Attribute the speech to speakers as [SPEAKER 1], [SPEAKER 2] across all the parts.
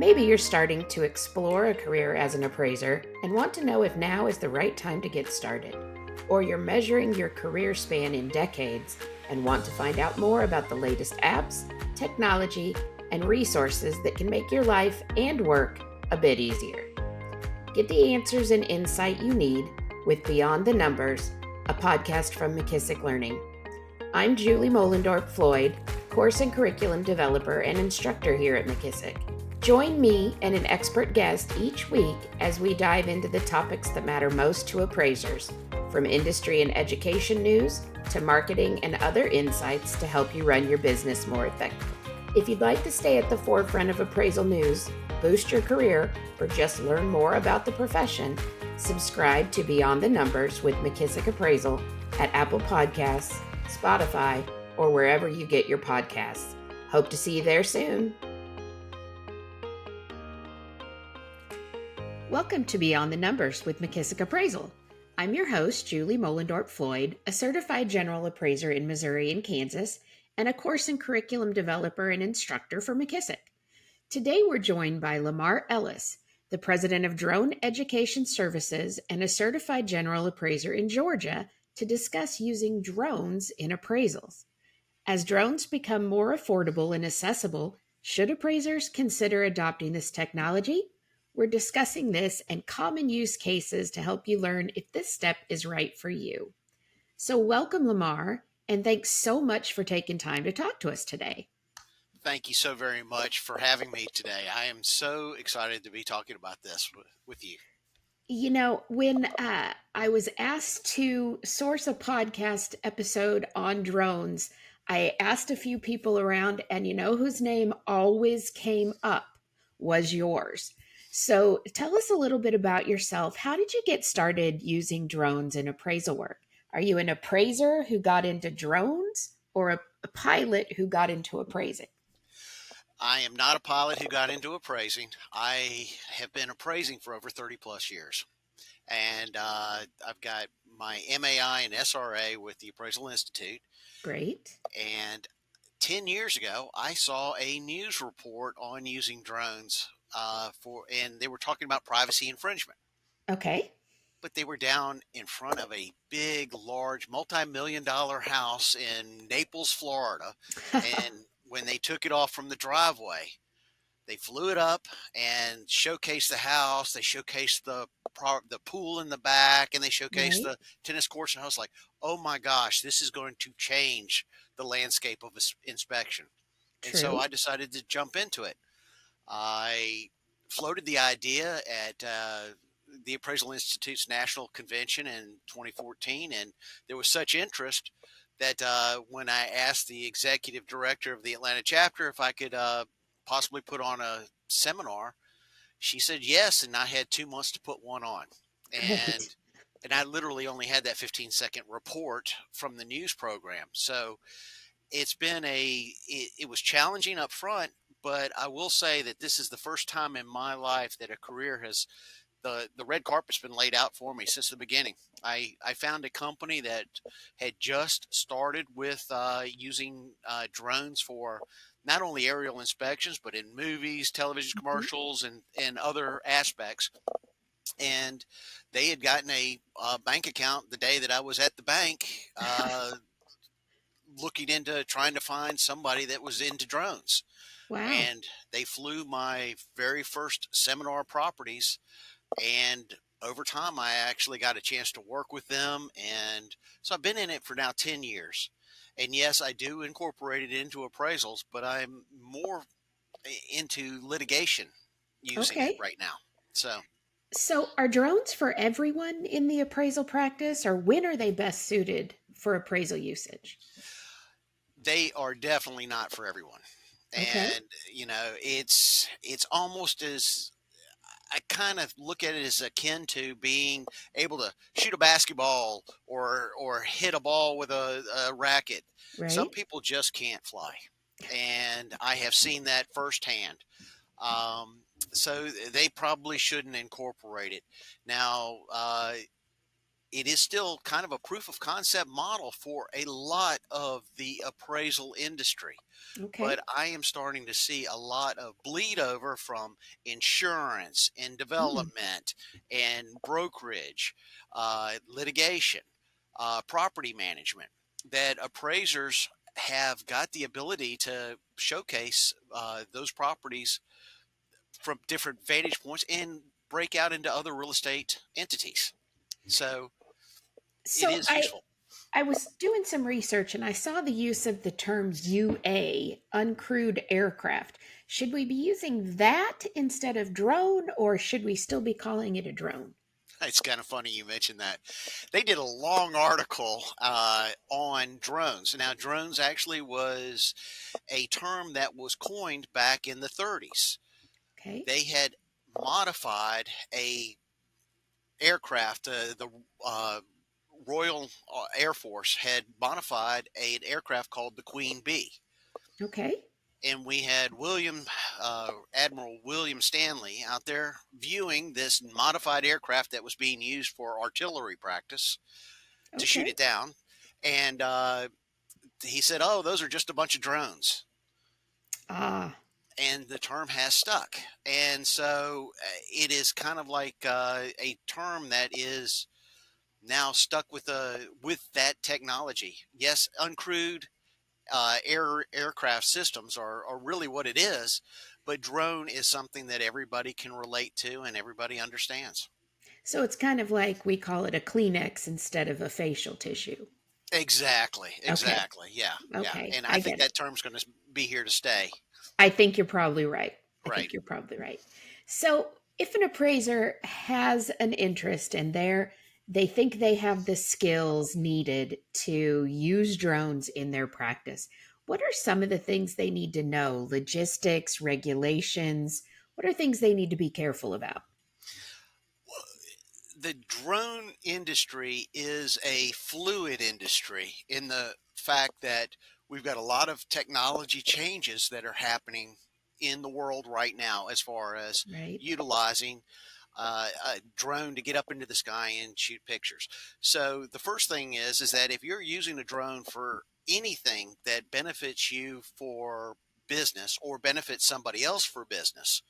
[SPEAKER 1] Maybe you're starting to explore a career as an appraiser and want to know if now is the right time to get started. Or you're measuring your career span in decades and want to find out more about the latest apps, technology, and resources that can make your life and work a bit easier. Get the answers and insight you need with Beyond the Numbers, a podcast from McKissock Learning. I'm Julie Mollendorp Floyd, course and curriculum developer and instructor here at McKissock. Join me and an expert guest each week as we dive into the topics that matter most to appraisers, from industry and education news to marketing and other insights to help you run your business more effectively. If you'd like to stay at the forefront of appraisal news, boost your career, or just learn more about the profession, subscribe to Beyond the Numbers with McKissock Appraisal at Apple Podcasts, Spotify, or wherever you get your podcasts. Hope to see you there soon. Welcome to Beyond the Numbers with McKissock Appraisal. I'm your host, Julie Mollendorp Floyd, a certified general appraiser in Missouri and Kansas, and a course and curriculum developer and instructor for McKissock. Today we're joined by Lamar Ellis, the president of Drone Education Services and a certified general appraiser in Georgia, to discuss using drones in appraisals. As drones become more affordable and accessible, should appraisers consider adopting this technology? We're discussing this and common use cases to help you learn if this step is right for you. So welcome, Lamar, and thanks so much for taking time to talk to us today.
[SPEAKER 2] Thank you so very much for having me today. I am so excited to be talking about this with you.
[SPEAKER 1] You know, when I was asked to source a podcast episode on drones, I asked a few people around, and you know whose name always came up was yours. So tell us a little bit about yourself. How did you get started using drones in appraisal work? Are you an appraiser who got into drones or a pilot who got into appraising?
[SPEAKER 2] I am not a pilot who got into appraising. I have been appraising for over 30 plus years. And I've got my MAI and SRA with the Appraisal Institute.
[SPEAKER 1] Great.
[SPEAKER 2] And 10 years ago, I saw a news report on using drones and they were talking about privacy infringement.
[SPEAKER 1] Okay.
[SPEAKER 2] But they were down in front of a big, large, multi-million-dollar house in Naples, Florida. And when they took it off from the driveway, they flew it up and showcased the house. They showcased the pool in the back, and they showcased the tennis courts. And I was like, oh my gosh, this is going to change the landscape of inspection. And so I decided to jump into it. I floated the idea at the Appraisal Institute's National Convention in 2014, and there was such interest that when I asked the executive director of the Atlanta chapter if I could possibly put on a seminar, she said yes, and I had 2 months to put one on. And I literally only had that 15-second report from the news program. So it's been it was challenging up front, but I will say that this is the first time in my life that a career has the red carpet's been laid out for me since the beginning. I found a company that had just started with using drones for not only aerial inspections, but in movies, television commercials, and other aspects. And they had gotten a bank account the day that I was at the bank looking into trying to find somebody that was into drones.
[SPEAKER 1] Wow.
[SPEAKER 2] And they flew my very first seminar properties. And over time, I actually got a chance to work with them. And so I've been in it for now 10 years. And yes, I do incorporate it into appraisals, but I'm more into litigation using it right now.
[SPEAKER 1] So are drones for everyone in the appraisal practice, or when are they best suited for appraisal usage?
[SPEAKER 2] They are definitely not for everyone.
[SPEAKER 1] Okay.
[SPEAKER 2] And, you know, it's almost as I kind of look at it as akin to being able to shoot a basketball or hit a ball with a racket.
[SPEAKER 1] Right.
[SPEAKER 2] Some people just can't fly. And I have seen that firsthand. So they probably shouldn't incorporate it. Now, it is still kind of a proof of concept model for a lot of the appraisal industry. But
[SPEAKER 1] Okay.
[SPEAKER 2] I am starting to see a lot of bleed over from insurance and
[SPEAKER 1] Mm.
[SPEAKER 2] development and brokerage, litigation, property management, that appraisers have got the ability to showcase those properties from different vantage points and break out into other real estate entities. So it
[SPEAKER 1] So
[SPEAKER 2] is
[SPEAKER 1] I
[SPEAKER 2] useful.
[SPEAKER 1] I was doing some research and I saw the use of the term UA, uncrewed aircraft. Should we be using that instead of drone, or should we still be calling it a drone?
[SPEAKER 2] It's kind of funny you mentioned that. They did a long article on drones. Now, drones actually was a term that was coined back in the 30s.
[SPEAKER 1] Okay.
[SPEAKER 2] They had modified a aircraft. The Royal Air Force had modified an aircraft called the Queen Bee,
[SPEAKER 1] Okay.
[SPEAKER 2] and we had Admiral William Stanley out there viewing this modified aircraft that was being used for artillery practice to shoot
[SPEAKER 1] Okay.
[SPEAKER 2] it down. And he said, "Oh, those are just a bunch of drones."
[SPEAKER 1] Ah,
[SPEAKER 2] And the term has stuck. And so it is kind of like a term that is now stuck with that technology. Yes, uncrewed aircraft systems are really what it is, but drone is something that everybody can relate to and everybody understands.
[SPEAKER 1] so it's kind of like we call it a Kleenex instead of a facial tissue.
[SPEAKER 2] Exactly,
[SPEAKER 1] Okay.
[SPEAKER 2] exactly. Yeah, yeah.
[SPEAKER 1] Okay.
[SPEAKER 2] And I
[SPEAKER 1] I
[SPEAKER 2] think
[SPEAKER 1] get it.
[SPEAKER 2] that term's going to be here to stay.
[SPEAKER 1] I think you're probably right. I
[SPEAKER 2] Right.
[SPEAKER 1] think you're probably right. So, if an appraiser has an interest and they think they have the skills needed to use drones in their practice, what are some of the things they need to know? Logistics, regulations, what are things they need to be careful about?
[SPEAKER 2] The drone industry is a fluid industry in the fact that we've got a lot of technology changes that are happening in the world right now as far as
[SPEAKER 1] Right?
[SPEAKER 2] utilizing a drone to get up into the sky and shoot pictures. So the first thing is that if you're using a drone for anything that benefits you for business or benefits somebody else for business,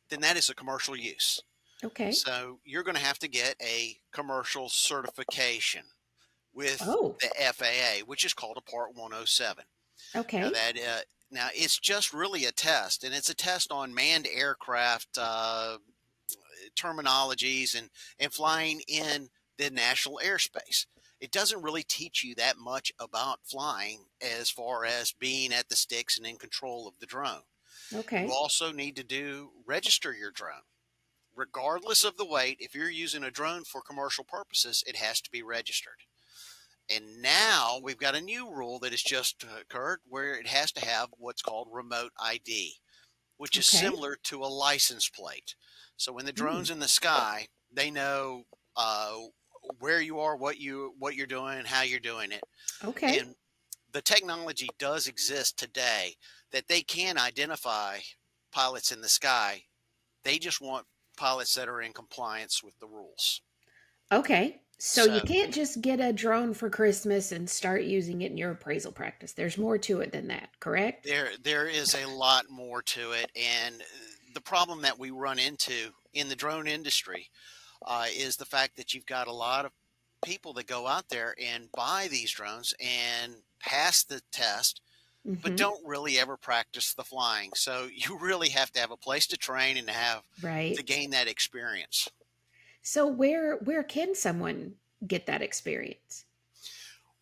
[SPEAKER 2] then that is a commercial use.
[SPEAKER 1] Okay.
[SPEAKER 2] So you're going to have to get a commercial certification with
[SPEAKER 1] Oh,
[SPEAKER 2] the FAA, which is called a Part 107. Now
[SPEAKER 1] okay.
[SPEAKER 2] now it's just really a test, and it's a test on manned aircraft terminologies and flying in the national airspace. It doesn't really teach you that much about flying as far as being at the sticks and in control of the drone. You
[SPEAKER 1] Okay.
[SPEAKER 2] also need to register your drone regardless of the weight. If you're using a drone for commercial purposes, it has to be registered. And now we've got a new rule that has just occurred where it has to have what's called remote ID, which is
[SPEAKER 1] Okay.
[SPEAKER 2] similar to a license plate. So when the
[SPEAKER 1] Hmm.
[SPEAKER 2] drone's in the sky, they know uh, where you are, what you're doing, and how you're doing it.
[SPEAKER 1] Okay.
[SPEAKER 2] And the technology does exist today that they can identify pilots in the sky. They just want pilots that are in compliance with the rules.
[SPEAKER 1] Okay. So you
[SPEAKER 2] So
[SPEAKER 1] can't just get a drone for Christmas and start using it in your appraisal practice. There's more to it than that, correct?
[SPEAKER 2] there is a lot more to it, and the problem that we run into in the drone industry is the fact that you've got a lot of people that go out there and buy these drones and pass the test, but
[SPEAKER 1] Mm-hmm.
[SPEAKER 2] don't really ever practice the flying. So you really have to have a place to train and to
[SPEAKER 1] Right.
[SPEAKER 2] gain that experience.
[SPEAKER 1] So where can someone get that experience?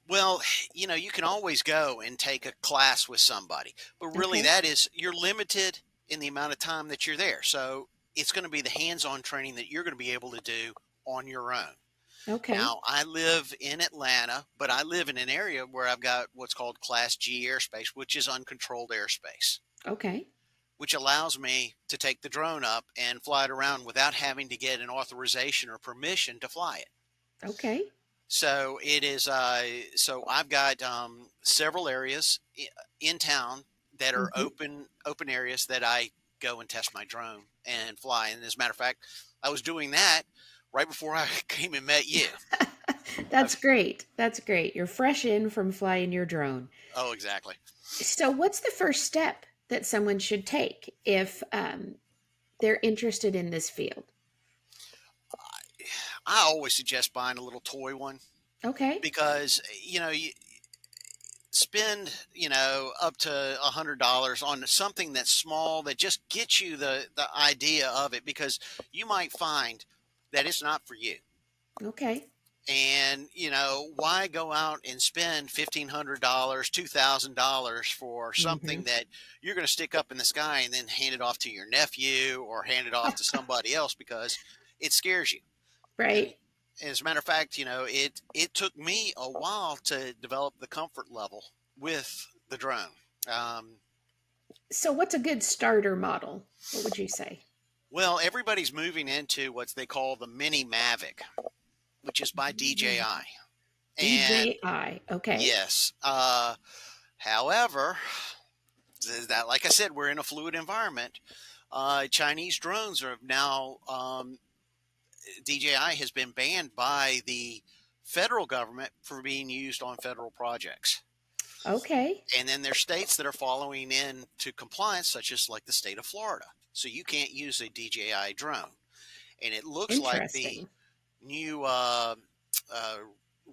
[SPEAKER 2] Well, you can always go and take a class with somebody, but really
[SPEAKER 1] Okay.
[SPEAKER 2] you're limited in the amount of time that you're there. So it's going to be the hands-on training that you're going to be able to do on your own.
[SPEAKER 1] Okay.
[SPEAKER 2] Now, I live in Atlanta, but I live in an area where I've got what's called Class G airspace, which is uncontrolled airspace,
[SPEAKER 1] Okay.
[SPEAKER 2] which allows me to take the drone up and fly it around without having to get an authorization or permission to fly it.
[SPEAKER 1] Okay.
[SPEAKER 2] So it is. So I've got several areas in town that are
[SPEAKER 1] Mm-hmm.
[SPEAKER 2] open areas that I go and test my drone and fly. And as a matter of fact, I was doing that right before I came and met you.
[SPEAKER 1] That's great. That's great. You're fresh in from flying your drone.
[SPEAKER 2] Oh, exactly.
[SPEAKER 1] So, what's the first step that someone should take if they're interested in this field?
[SPEAKER 2] I always suggest buying a little toy one
[SPEAKER 1] Okay.
[SPEAKER 2] because you spend up to $100 on something that's small that just gets you the idea of it, because you might find that it's not for you.
[SPEAKER 1] Okay.
[SPEAKER 2] And why go out and spend $1,500, $2,000 for
[SPEAKER 1] Hmm.
[SPEAKER 2] something that you're going to stick up in the sky and then hand it off to your nephew or hand it off to somebody else because it scares you. And
[SPEAKER 1] Right.
[SPEAKER 2] as a matter of fact, it took me a while to develop the comfort level with the drone. Um,
[SPEAKER 1] So, what's a good starter model? What would you say?
[SPEAKER 2] well, everybody's moving into what they call the Mini Mavic, which is by DJI. And
[SPEAKER 1] DJI. Okay.
[SPEAKER 2] yes, however, that, like I said, we're in a fluid environment. Chinese drones are now, DJI has been banned by the federal government for being used on federal projects.
[SPEAKER 1] Okay.
[SPEAKER 2] And then there's states that are following in to compliance, such as like the state of Florida. So you can't use a DJI drone. And it looks like the
[SPEAKER 1] Interesting.
[SPEAKER 2] new uh,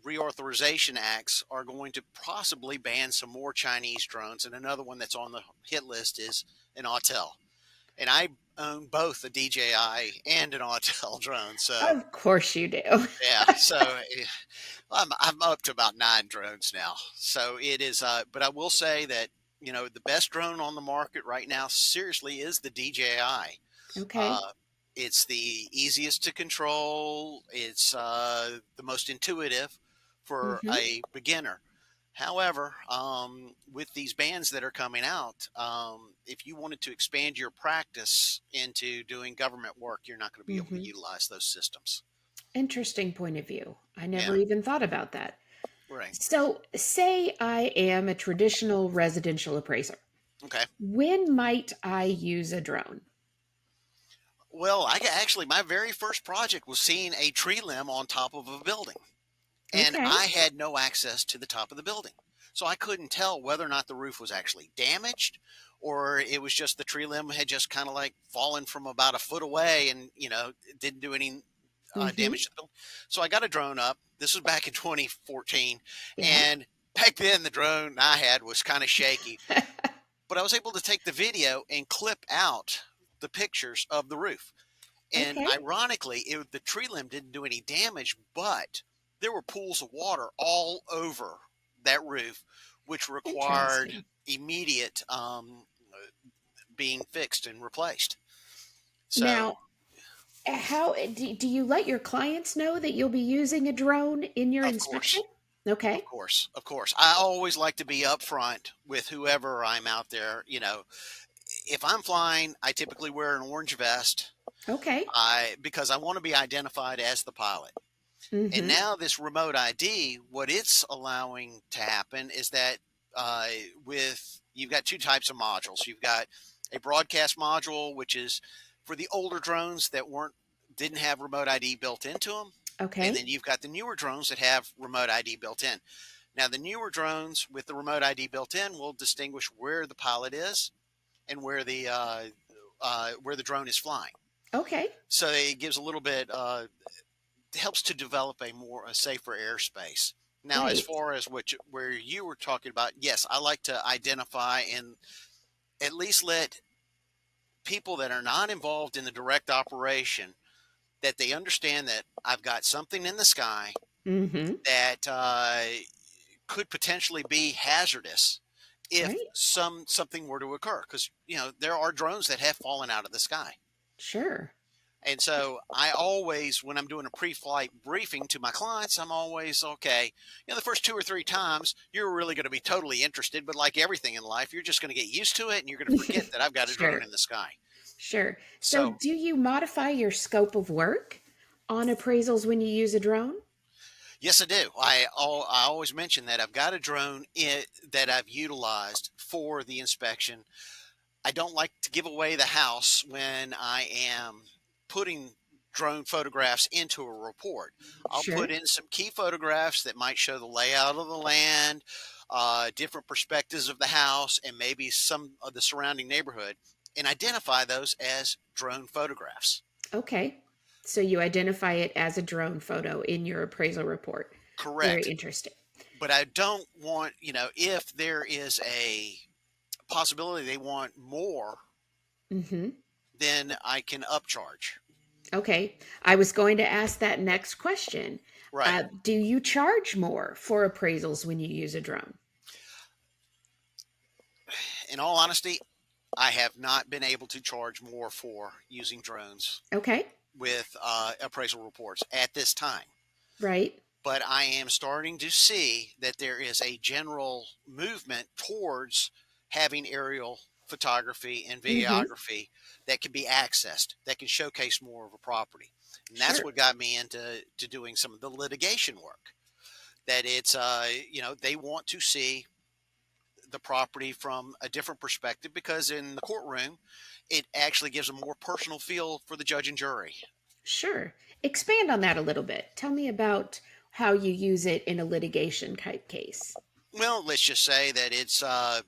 [SPEAKER 2] reauthorization acts are going to possibly ban some more Chinese drones. And another one that's on the hit list is an Autel. And I own both a DJI and an Autel drone. So
[SPEAKER 1] Of course you do.
[SPEAKER 2] yeah, so I'm up to about 9 drones now. So it is, but I will say that the best drone on the market right now, seriously, is the DJI.
[SPEAKER 1] Okay.
[SPEAKER 2] Uh, it's the easiest to control. It's the most intuitive for
[SPEAKER 1] Hmm.
[SPEAKER 2] a beginner. However, with these bands that are coming out, if you wanted to expand your practice into doing government work, you're not going to be able to
[SPEAKER 1] Hmm.
[SPEAKER 2] utilize those systems.
[SPEAKER 1] Interesting point of view. I
[SPEAKER 2] Yeah,
[SPEAKER 1] never even thought about that.
[SPEAKER 2] right.
[SPEAKER 1] So, say I am a traditional residential appraiser.
[SPEAKER 2] Okay.
[SPEAKER 1] When might I use a drone?
[SPEAKER 2] Well, actually, my very first project was seeing a tree limb on top of a building, and
[SPEAKER 1] Okay.
[SPEAKER 2] I had no access to the top of the building. So I couldn't tell whether or not the roof was actually damaged or it was just the tree limb had just kind of like fallen from about a foot away and, it didn't do any
[SPEAKER 1] Hmm.
[SPEAKER 2] damage to the building. So I got a drone up. This was back in 2014.
[SPEAKER 1] Yeah.
[SPEAKER 2] And back then, the drone I had was kind of shaky, but I was able to take the video and clip out the pictures of the roof. And
[SPEAKER 1] Okay.
[SPEAKER 2] ironically, the tree limb didn't do any damage, but there were pools of water all over that roof, which required
[SPEAKER 1] Interesting.
[SPEAKER 2] immediate being fixed and replaced. So,
[SPEAKER 1] Now, how do you let your clients know that you'll be using a drone in your
[SPEAKER 2] of
[SPEAKER 1] inspection?
[SPEAKER 2] course, of
[SPEAKER 1] Okay.
[SPEAKER 2] course, of course, I always like to be upfront with whoever I'm out there. If I'm flying, I typically wear an orange vest.
[SPEAKER 1] Okay.
[SPEAKER 2] Because I want to be identified as the pilot. And
[SPEAKER 1] Hmm.
[SPEAKER 2] now this remote ID, what it's allowing to happen is that uh, with you've got two types of modules. You've got a broadcast module, which is for the older drones that didn't have remote ID built into them, and then
[SPEAKER 1] Okay.
[SPEAKER 2] you've got the newer drones that have remote ID built in. Now, the newer drones with the remote ID built in will distinguish where the pilot is and where the drone is flying.
[SPEAKER 1] Okay.
[SPEAKER 2] So it gives a little bit helps to develop a safer airspace. Now, as
[SPEAKER 1] Right.
[SPEAKER 2] far as where you were talking about, yes, I like to identify and at least let people that are not involved in the direct operation that they understand that I've got something in the sky
[SPEAKER 1] Hmm.
[SPEAKER 2] that could potentially be hazardous if
[SPEAKER 1] Right.
[SPEAKER 2] something were to occur, because there are drones that have fallen out of the sky.
[SPEAKER 1] Sure.
[SPEAKER 2] And so I always, when I'm doing a pre-flight briefing to my clients, I'm always okay. The first 2 or 3 times, you're really going to be totally interested, but like everything in life, you're just going to get used to it, and you're going to forget that I've got a drone
[SPEAKER 1] Sure.
[SPEAKER 2] in the sky.
[SPEAKER 1] Sure. So,
[SPEAKER 2] So
[SPEAKER 1] do you modify your scope of work on appraisals when you use a drone?
[SPEAKER 2] yes, I do. I always mention that I've got a drone that I've utilized for the inspection. I don't like to give away the house when I am putting drone photographs into a report. I'll
[SPEAKER 1] Sure.
[SPEAKER 2] put in some key photographs that might show the layout of the land, different perspectives of the house, and maybe some of the surrounding neighborhood, and identify those as drone photographs.
[SPEAKER 1] Okay. So you identify it as a drone photo in your appraisal report. Very
[SPEAKER 2] Correct.
[SPEAKER 1] interesting.
[SPEAKER 2] But I don't want, if there is a possibility they want more,
[SPEAKER 1] Hmm.
[SPEAKER 2] then I can upcharge.
[SPEAKER 1] Okay. I was going to ask that next question.
[SPEAKER 2] Right.
[SPEAKER 1] Do you charge more for appraisals when you use a drone?
[SPEAKER 2] In all honesty, I have not been able to charge more for using drones
[SPEAKER 1] Okay.
[SPEAKER 2] with appraisal reports at this time.
[SPEAKER 1] Right.
[SPEAKER 2] But I am starting to see that there is a general movement towards having aerial photography and
[SPEAKER 1] Hmm.
[SPEAKER 2] videography that can be accessed, that can showcase more of a property. And that's
[SPEAKER 1] Sure.
[SPEAKER 2] what got me into doing some of the litigation work. That it's, they want to see the property from a different perspective because in the courtroom, it actually gives a more personal feel for the judge and jury.
[SPEAKER 1] Sure. Expand on that a little bit. Tell me about how you use it in a litigation type case.
[SPEAKER 2] Well, let's just say that it's uh,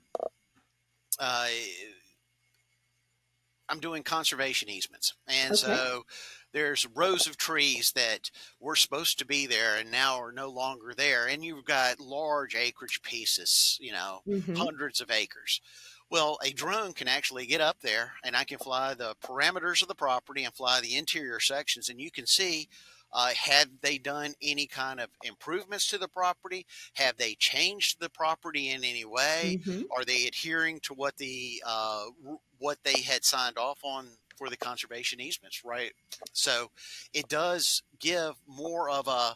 [SPEAKER 2] I'm doing conservation easements, and
[SPEAKER 1] Okay.
[SPEAKER 2] so there's rows of trees that were supposed to be there and now are no longer there, and you've got large acreage pieces,
[SPEAKER 1] Hmm.
[SPEAKER 2] hundreds of acres. Well, a drone can actually get up there, and I can fly the parameters of the property and fly the interior sections, and you can see. Have they done any kind of improvements to the property? Have they changed the property in any way?
[SPEAKER 1] Hmm.
[SPEAKER 2] Are they adhering to what they had signed off on for the conservation easements? Right. So it does give more of a,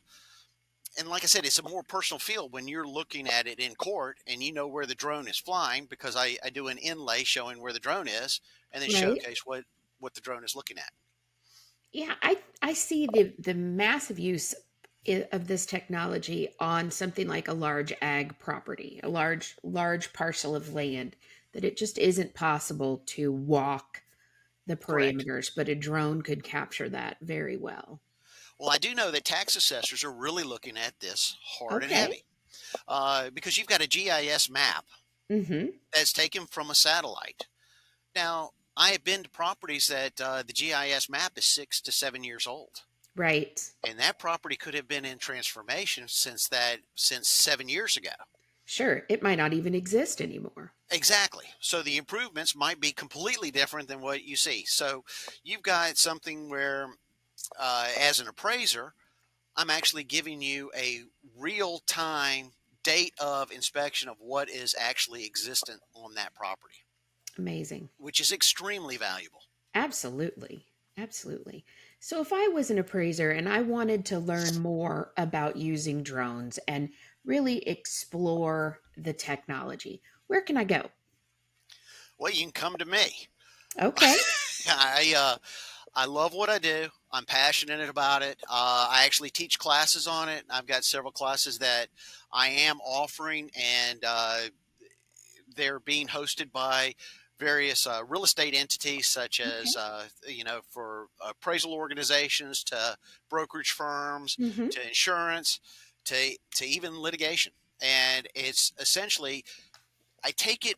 [SPEAKER 2] and like I said, it's a more personal feel when you're looking at it in court and you know where the drone is flying because I do an inlay showing where the drone is and then
[SPEAKER 1] Right.
[SPEAKER 2] showcase what the drone is looking at.
[SPEAKER 1] Yeah, I see the massive use of this technology on something like a large ag property, a large parcel of land that it just isn't possible to walk the
[SPEAKER 2] Correct.
[SPEAKER 1] parameters, but a drone could capture that very well.
[SPEAKER 2] Well, I do know that tax assessors are really looking at this hard and
[SPEAKER 1] Okay.
[SPEAKER 2] heavy because you've got a GIS map
[SPEAKER 1] Mhm.
[SPEAKER 2] that's taken from a satellite. Now, I have been to properties that the GIS map is 6 to 7 years old,
[SPEAKER 1] Right.
[SPEAKER 2] and that property could have been in transformation since 7 years ago.
[SPEAKER 1] Sure, it might not even exist anymore.
[SPEAKER 2] Exactly. So the improvements might be completely different than what you see. So you've got something where, as an appraiser, I'm actually giving you a real time date of inspection of what is actually existent on that property,
[SPEAKER 1] Amazing.
[SPEAKER 2] which is extremely valuable.
[SPEAKER 1] Absolutely. Absolutely. So, if I was an appraiser and I wanted to learn more about using drones and really explore the technology, where can I go?
[SPEAKER 2] Well, you can come to me.
[SPEAKER 1] Okay.
[SPEAKER 2] I I love what I do. I'm passionate about it. I actually teach classes on it. I've got several classes that I am offering, and they're being hosted by various real estate entities, such
[SPEAKER 1] Okay.
[SPEAKER 2] as for appraisal organizations to brokerage firms
[SPEAKER 1] Hmm.
[SPEAKER 2] to insurance to even litigation. And it's essentially I take it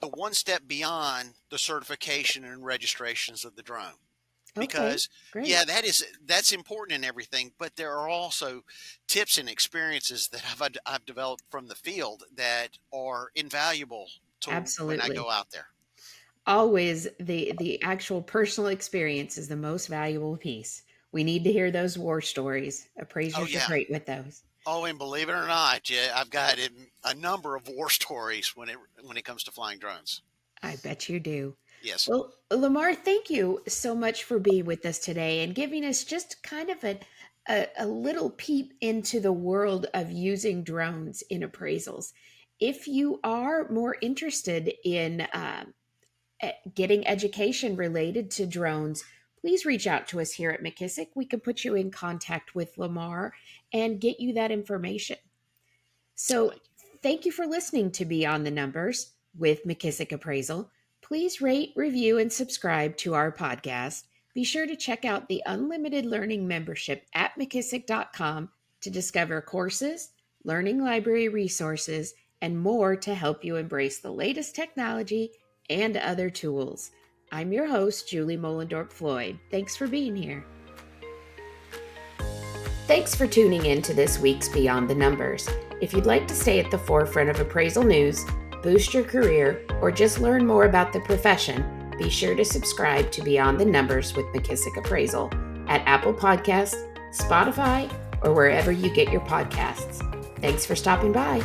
[SPEAKER 2] the one step beyond the certification and registrations of the drone
[SPEAKER 1] Okay.
[SPEAKER 2] because
[SPEAKER 1] Great.
[SPEAKER 2] yeah, that's important in everything, but there are also tips and experiences that I've developed from the field that are invaluable to when I
[SPEAKER 1] Absolutely.
[SPEAKER 2] go out there.
[SPEAKER 1] Always the actual personal experience is the most valuable piece. We need to hear those war stories.
[SPEAKER 2] Oh
[SPEAKER 1] Appraisers are
[SPEAKER 2] yeah.
[SPEAKER 1] great with those.
[SPEAKER 2] Oh, and believe it or not, yeah, I've got a number of war stories when it comes to flying drones.
[SPEAKER 1] I bet you do.
[SPEAKER 2] Yes.
[SPEAKER 1] Well, Lamar, thank you so much for being with us today and giving us just kind of a little peep into the world of using drones in appraisals. If you are more interested in getting education related to drones, please reach out to us here at McKissock. We can put you in contact with Lamar and get you that information. So,
[SPEAKER 2] Thank you.
[SPEAKER 1] thank you for listening to Beyond the Numbers with McKissock Appraisal. Please rate, review, and subscribe to our podcast. Be sure to check out the Unlimited Learning membership at McKissock.com to discover courses, learning library resources, and more to help you embrace the latest technology and other tools. I'm your host, Julie Mollendorp-Floyd. Thanks for being here. Thanks for tuning in to this week's Beyond the Numbers. If you'd like to stay at the forefront of appraisal news, boost your career, or just learn more about the profession, be sure to subscribe to Beyond the Numbers with McKissock Appraisal at Apple Podcasts, Spotify, or wherever you get your podcasts. Thanks for stopping by.